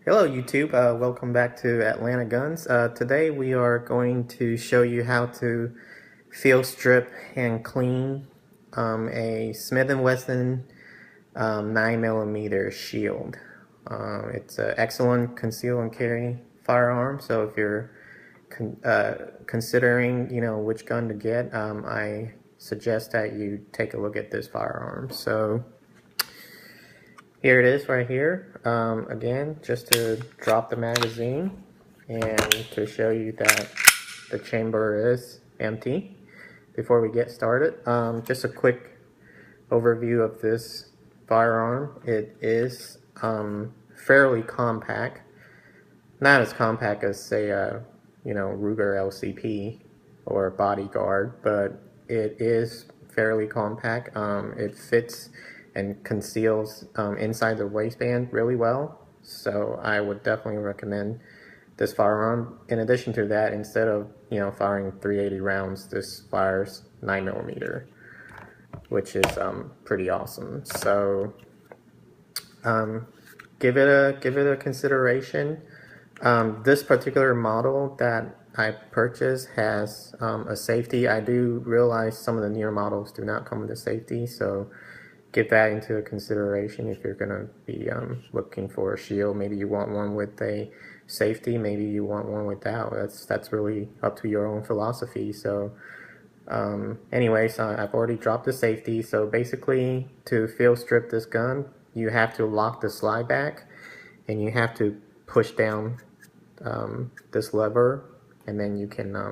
Hello YouTube, welcome back to Atlanta Guns. Today we are going to show you how to field strip and clean a Smith Wesson 9mm Shield. It's an excellent conceal and carry firearm, so if you're considering which gun to get, I suggest that you take a look at this firearm. So here it is right here. Again, just to drop the magazine and to show you that the chamber is empty. Before we get started, just a quick overview of this firearm. It is fairly compact. Not as compact as, say, Ruger LCP or Bodyguard, but it is fairly compact. It fits and conceals inside the waistband really well, so I would definitely recommend this firearm. In addition to that, instead of firing 380 rounds, this fires 9mm, which is pretty awesome. So give it a consideration. This particular model that I purchased has a safety. I do realize some of the newer models do not come with a safety, so get that into consideration if you're going to be looking for a shield. Maybe you want one with a safety, maybe you want one without. That's really up to your own philosophy. So anyways, I've already dropped the safety. So basically, to field strip this gun, you have to lock the slide back and you have to push down this lever, and then you can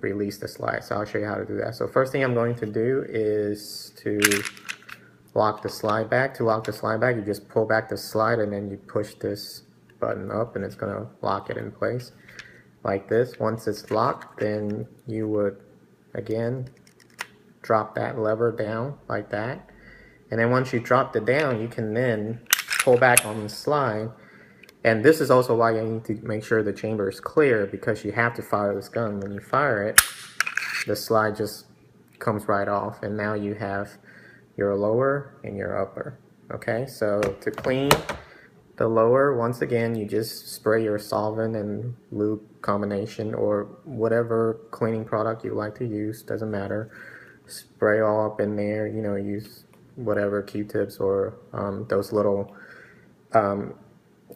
release the slide. So I'll show you how to do that. So first thing I'm going to do is to lock the slide back. To lock the slide back, you just pull back the slide and then you push this button up and it's going to lock it in place like this. Once it's locked, then you would again drop that lever down like that. And then once you drop it down, you can then pull back on the slide. And this is also why you need to make sure the chamber is clear, because you have to fire this gun. When you fire it, the slide just comes right off, and now you have your lower and your upper. Okay, so to clean the lower, once again, you just spray your solvent and lube combination or whatever cleaning product you like to use, doesn't matter. Spray all up in there, use whatever Q-tips or those little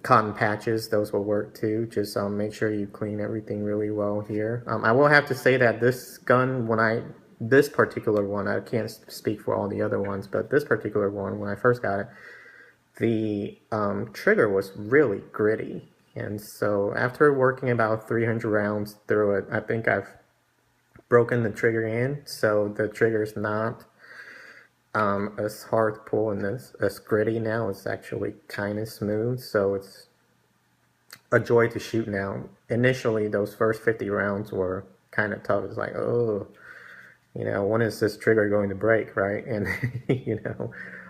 cotton patches, those will work too. Just make sure you clean everything really well here. I will have to say that this gun, this particular one, I can't speak for all the other ones, but this particular one, when I first got it, the trigger was really gritty. And so after working about 300 rounds through it, I think I've broken the trigger in, so the trigger's not as hard to pull and as gritty now. It's actually kind of smooth, so it's a joy to shoot now. Initially, those first 50 rounds were kind of tough. It's like, oh, when is this trigger going to break, right? And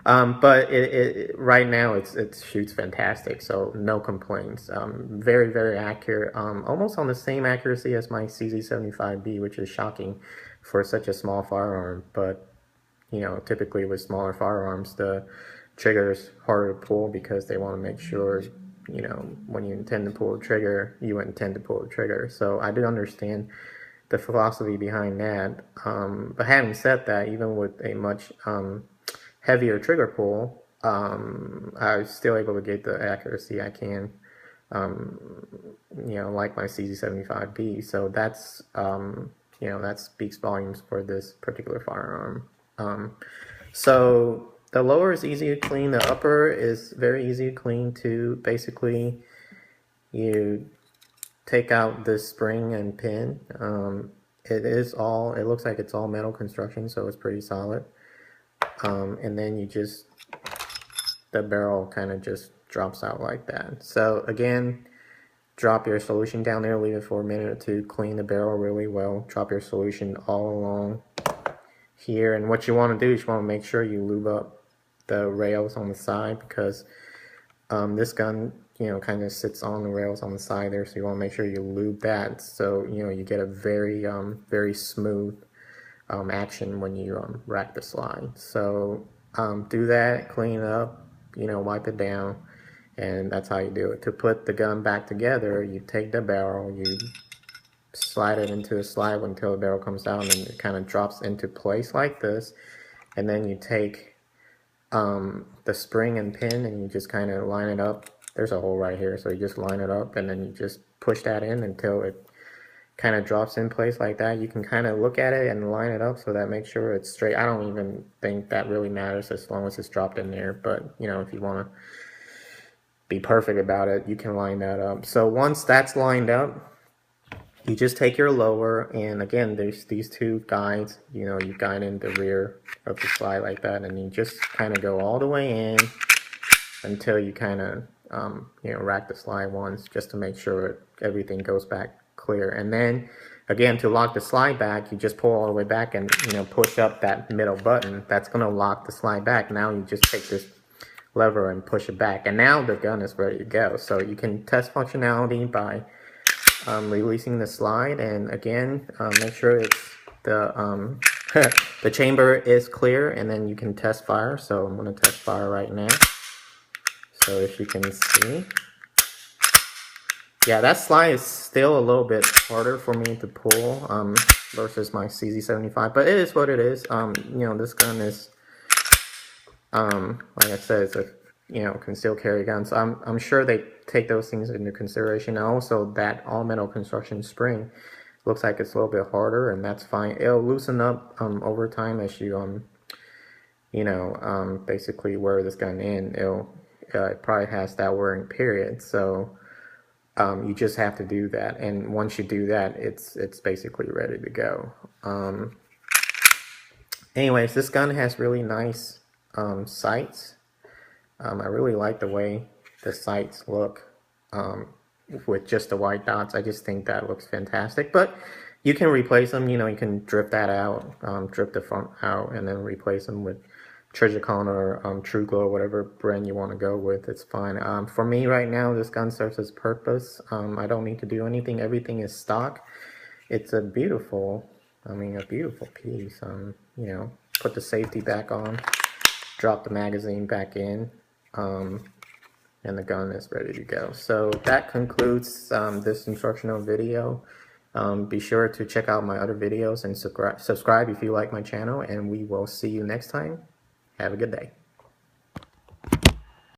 but it right now it shoots fantastic, so no complaints. Very, very accurate, almost on the same accuracy as my CZ75B, which is shocking for such a small firearm. But typically with smaller firearms, the trigger is harder to pull because they want to make sure, when you intend to pull the trigger, you intend to pull the trigger. So I do understand the philosophy behind that. But having said that, even with a much heavier trigger pull, I was still able to get the accuracy I can, like my CZ75B. So that's, that speaks volumes for this particular firearm. So the lower is easy to clean, the upper is very easy to clean too. Basically, you take out this spring and pin. It looks like it's all metal construction, so it's pretty solid. And then the barrel kind of just drops out like that. So again, drop your solution down there, leave it for a minute or two, clean the barrel really well, drop your solution all along here. And what you want to do is you want to make sure you lube up the rails on the side, because this gun kind of sits on the rails on the side there, so you want to make sure you lube that, so you get a very very smooth action when you rack the slide. So do that, clean it up, wipe it down, And that's how you do it. To put the gun back together, you take the barrel, you slide it into the slide until the barrel comes down, and it kind of drops into place like this. And then you take the spring and pin, and you just kind of line it up. There's a hole right here, so you just line it up, and then you just push that in until it kind of drops in place like that. You can kind of look at it and line it up so that makes sure it's straight. I don't even think that really matters as long as it's dropped in there, but you know, if you want to be perfect about it, you can line that up. So once that's lined up, you just take your lower, and again, there's these two guides, you know, you guide in the rear of the slide like that, and you just kind of go all the way in until you kind of you know, rack the slide once just to make sure everything goes back clear. And then again, to lock the slide back, you just pull all the way back and, you know, push up that middle button. That's going to lock the slide back. Now you just take this lever and push it back, and now the gun is ready to go. So you can test functionality by releasing the slide, and again, make sure it's the the chamber is clear, and then you can test fire. So I'm going to test fire right now. So if you can see, yeah, that slide is still a little bit harder for me to pull versus my CZ75, but it is what it is. You know, this gun is like I said, it's a, you know, concealed carry gun, so I'm sure they take those things into consideration. And also that all metal construction spring looks like it's a little bit harder, and that's fine. It'll loosen up over time as you you know, basically wear this gun in. It probably has that wearing period, so you just have to do that, and once you do that, it's basically ready to go. Anyways, this gun has really nice sights. I really like the way the sights look with just the white dots. I just think that looks fantastic, but you can replace them. You know, you can drip that out, drip the front out, and then replace them with Trigicon or True Glow, whatever brand you want to go with. It's fine. For me right now, this gun serves its purpose. I don't need to do anything. Everything is stock. It's a beautiful, I mean, a beautiful piece. You know, put the safety back on, drop the magazine back in, and the gun is ready to go. So that concludes this instructional video. Be sure to check out my other videos and subscribe if you like my channel, and we will see you next time. Have a good day.